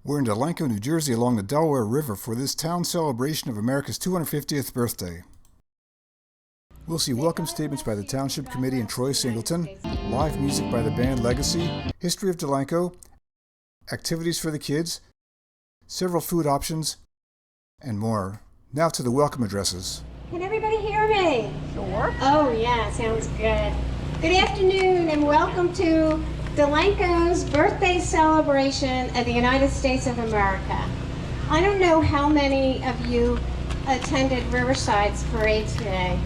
We're in Delanco, New Jersey along the Delaware River for this town celebration of America's 250th birthday. We'll see welcome statements by the Township Committee and Troy Singleton, live music by the band Legacy, history of Delanco, activities for the kids, several food options, and more. Now to the welcome addresses. Can everybody hear me? Sure. Oh yeah, sounds good. Good afternoon and welcome to Delanco's birthday celebration of the United States of America. I don't know how many of you attended Riverside's parade today,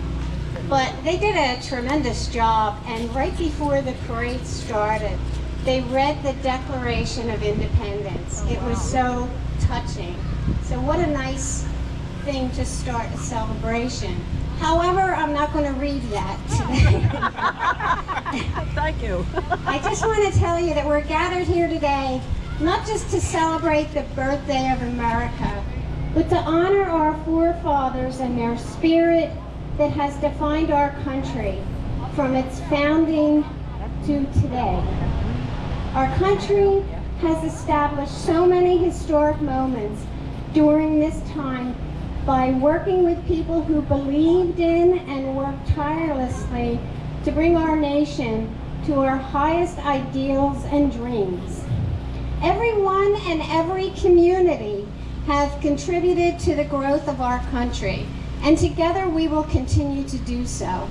but they did a tremendous job, and right before the parade started, they read the Declaration of Independence. It was so touching. So what a nice thing to start a celebration. However, I'm not going to read that today. Thank you. I just want to tell you that we're gathered here today not just to celebrate the birthday of America, but to honor our forefathers and their spirit that has defined our country from its founding to today. Our country has established so many historic moments during this time by working with people who believed in and worked tirelessly to bring our nation to our highest ideals and dreams. Everyone and every community have contributed to the growth of our country, and together we will continue to do so.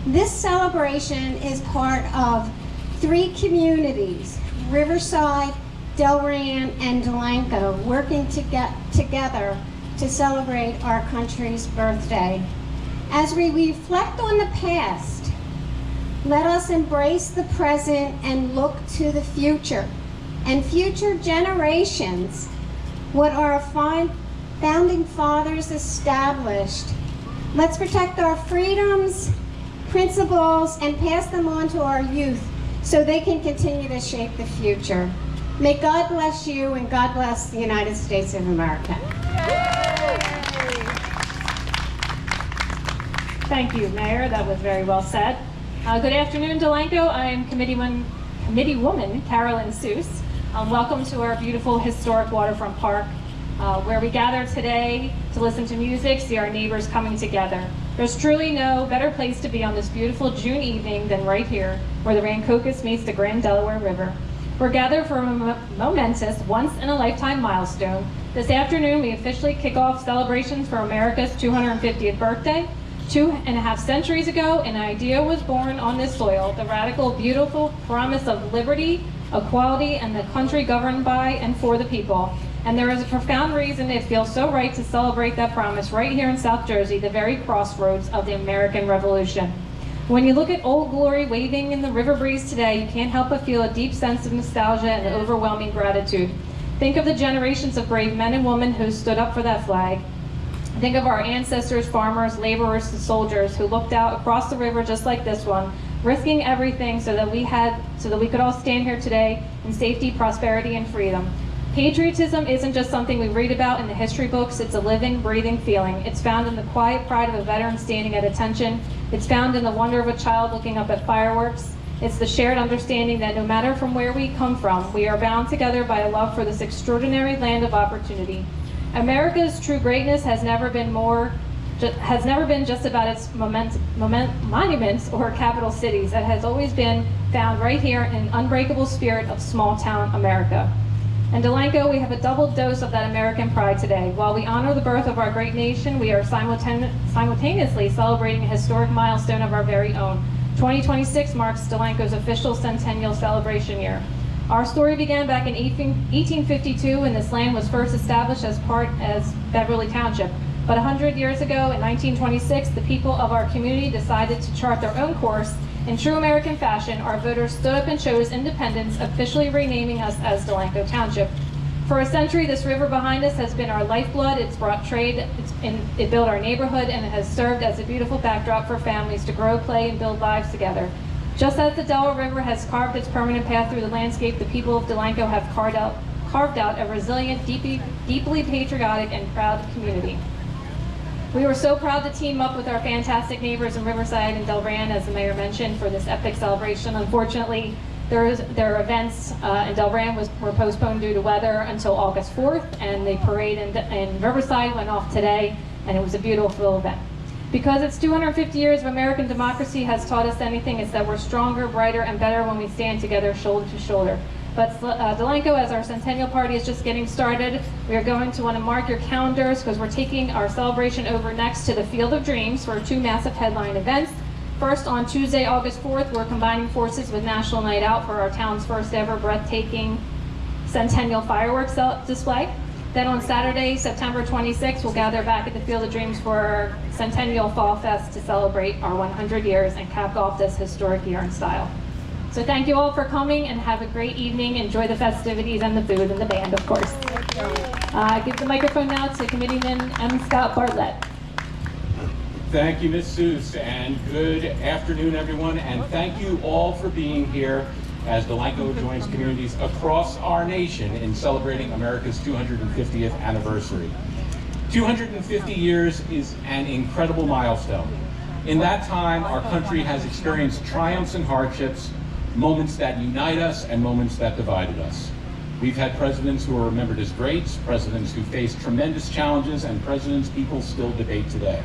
This celebration is part of 3 communities, Riverside, Delran, and Delanco, working together to celebrate our country's birthday. As we reflect on the past, let us embrace the present and look to the future and future generations, what our founding fathers established. Let's protect our freedoms, principles, and pass them on to our youth so they can continue to shape the future. May God bless you, and God bless the United States of America. Thank you, Mayor. That was very well said. Good afternoon, Delanco. I am Committeewoman Carolyn Seuss. Welcome to our beautiful historic Waterfront Park, where we gather today to listen to music, see our neighbors coming together. There's truly no better place to be on this beautiful June evening than right here, where the Rancocas meets the Grand Delaware River. We're gathered for a momentous, once-in-a-lifetime milestone. This afternoon, we officially kick off celebrations for America's 250th birthday. 2.5 centuries ago, an idea was born on this soil, the radical, beautiful promise of liberty, equality, and the country governed by and for the people. And there is a profound reason it feels so right to celebrate that promise right here in South Jersey, the very crossroads of the American Revolution. When you look at Old Glory waving in the river breeze today, you can't help but feel a deep sense of nostalgia and overwhelming gratitude. Think of the generations of brave men and women who stood up for that flag. Think of our ancestors, farmers, laborers, and soldiers who looked out across the river just like this one, risking everything so that we could all stand here today in safety, prosperity, and freedom. Patriotism isn't just something we read about in the history books, it's a living, breathing feeling. It's found in the quiet pride of a veteran standing at attention. It's found in the wonder of a child looking up at fireworks. It's the shared understanding that no matter from where we come from, we are bound together by a love for this extraordinary land of opportunity. America's true greatness has never been just about its monuments or capital cities. It has always been found right here in the unbreakable spirit of small town America. In Delanco, we have a double dose of that American pride today. While we honor the birth of our great nation, we are simultaneously celebrating a historic milestone of our very own. 2026 marks Delanco's official centennial celebration year. Our story began back in 1852 when this land was first established as Beverly Township. But 100 years ago, in 1926, the people of our community decided to chart their own course. In true American fashion, our voters stood up and chose independence, officially renaming us as Delanco Township. For a century, this river behind us has been our lifeblood. It's brought trade, it built our neighborhood, and it has served as a beautiful backdrop for families to grow, play, and build lives together. Just as the Delaware River has carved its permanent path through the landscape, the people of Delanco have carved out a resilient, deeply patriotic, and proud community. We were so proud to team up with our fantastic neighbors in Riverside and Delran, as the mayor mentioned, for this epic celebration. Unfortunately, Their events in Delran were postponed due to weather until August 4th, and the parade in Riverside went off today, and it was a beautiful event. Because it's 250 years of American democracy has taught us anything, it's that we're stronger, brighter, and better when we stand together shoulder to shoulder. But Delanco, as our centennial party is just getting started, we are going to want to mark your calendars because we're taking our celebration over next to the Field of Dreams for 2 massive headline events. First, on Tuesday, August 4th, we're combining forces with National Night Out for our town's first ever breathtaking centennial fireworks display. Then on Saturday, September 26th, we'll gather back at the Field of Dreams for our Centennial Fall Fest to celebrate our 100 years and cap off this historic year in style. So thank you all for coming and have a great evening. Enjoy the festivities and the food and the band, of course. I give the microphone now to Committeeman M. Scott Bartlett. Thank you, Ms. Seuss, and good afternoon, everyone, and thank you all for being here as Delanco joins communities across our nation in celebrating America's 250th anniversary. 250 years is an incredible milestone. In that time, our country has experienced triumphs and hardships, moments that unite us and moments that divided us. We've had presidents who are remembered as greats, presidents who faced tremendous challenges, and presidents people still debate today.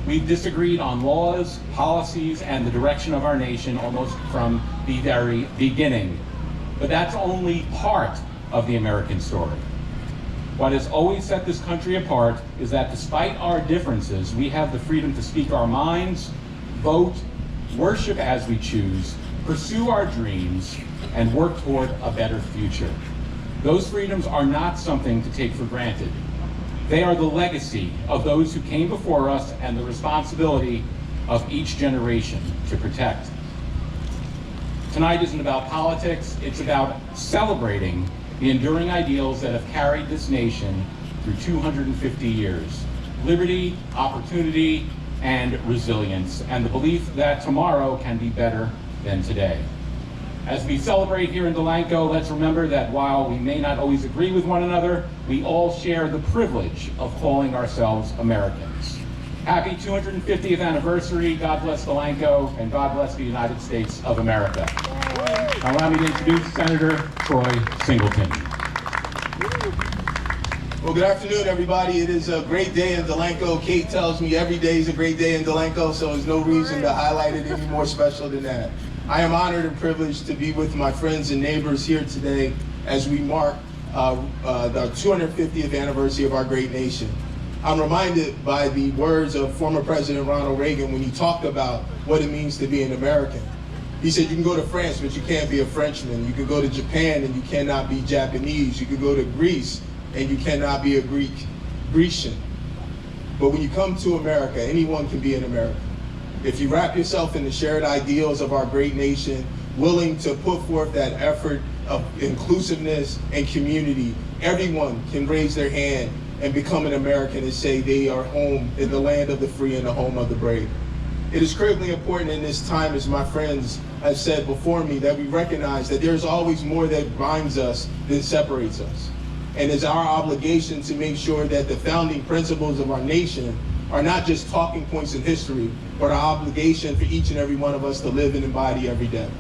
We've disagreed on laws, policies, and the direction of our nation almost from the very beginning. But that's only part of the American story. What has always set this country apart is that despite our differences, we have the freedom to speak our minds, vote, worship as we choose, pursue our dreams, and work toward a better future. Those freedoms are not something to take for granted. They are the legacy of those who came before us and the responsibility of each generation to protect. Tonight isn't about politics, it's about celebrating the enduring ideals that have carried this nation through 250 years. Liberty, opportunity, and resilience, and the belief that tomorrow can be better than today. As we celebrate here in Delanco, let's remember that while we may not always agree with one another, we all share the privilege of calling ourselves Americans. Happy 250th anniversary, God bless Delanco, and God bless the United States of America. Now allow me to introduce Senator Troy Singleton. Well, good afternoon, everybody. It is a great day in Delanco. Kate tells me every day is a great day in Delanco, so there's no reason to highlight it any more special than that. I am honored and privileged to be with my friends and neighbors here today as we mark the 250th anniversary of our great nation. I'm reminded by the words of former President Ronald Reagan when he talked about what it means to be an American. He said, you can go to France, but you can't be a Frenchman. You can go to Japan, and you cannot be Japanese. You can go to Greece, and you cannot be a Grecian. But when you come to America, anyone can be an American. If you wrap yourself in the shared ideals of our great nation, willing to put forth that effort of inclusiveness and community, everyone can raise their hand and become an American and say they are home in the land of the free and the home of the brave. It is critically important in this time, as my friends have said before me, that we recognize that there's always more that binds us than separates us. And it's our obligation to make sure that the founding principles of our nation are not just talking points in history, but our obligation for each and every one of us to live and embody every day.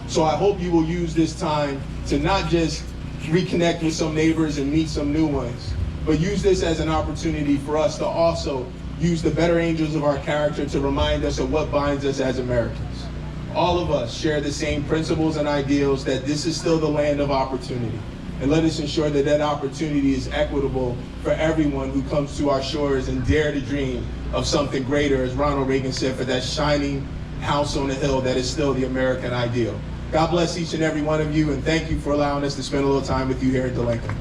So I hope you will use this time to not just reconnect with some neighbors and meet some new ones, but use this as an opportunity for us to also use the better angels of our character to remind us of what binds us as Americans. All of us share the same principles and ideals that this is still the land of opportunity. And let us ensure that that opportunity is equitable for everyone who comes to our shores and dare to dream of something greater, as Ronald Reagan said, for that shining house on the hill that is still the American ideal. God bless each and every one of you, and thank you for allowing us to spend a little time with you here at Delanco.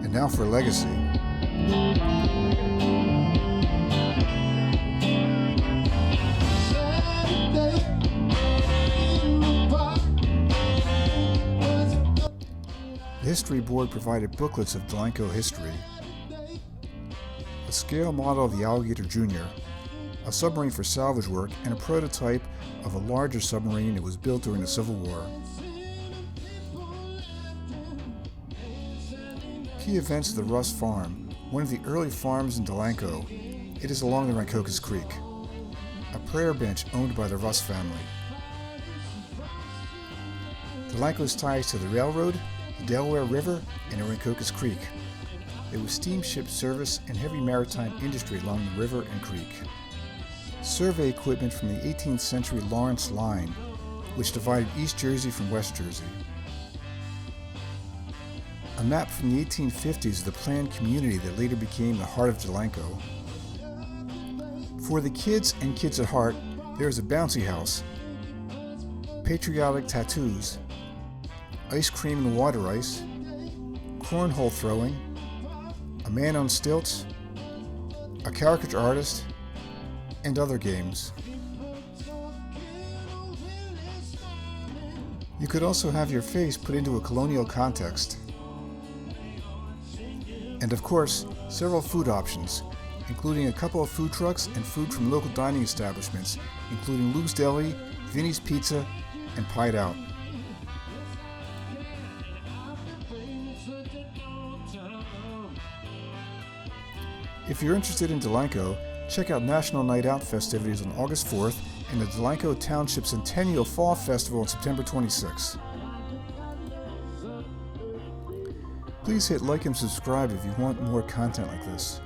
And now for legacy. The History Board provided booklets of Delanco history, a scale model of the Alligator Jr., a submarine for salvage work, and a prototype of a larger submarine that was built during the Civil War. Key events of the Russ Farm, one of the early farms in Delanco. It is along the Rancocas Creek. A prayer bench owned by the Russ family. Delanco's ties to the railroad, the Delaware River, and Orincochas Creek. There was steamship service and heavy maritime industry along the river and creek. Survey equipment from the 18th century Lawrence Line, which divided East Jersey from West Jersey. A map from the 1850s of the planned community that later became the heart of Delanco. For the kids and kids at heart, there is a bouncy house, patriotic tattoos, ice cream and water ice, cornhole throwing, a man on stilts, a caricature artist, and other games. You could also have your face put into a colonial context. And of course, several food options, including a couple of food trucks and food from local dining establishments, including Lou's Deli, Vinny's Pizza, and Pied Out. If you're interested in Delanco, check out National Night Out festivities on August 4th and the Delanco Township Centennial Fall Festival on September 26th. Please hit like and subscribe if you want more content like this.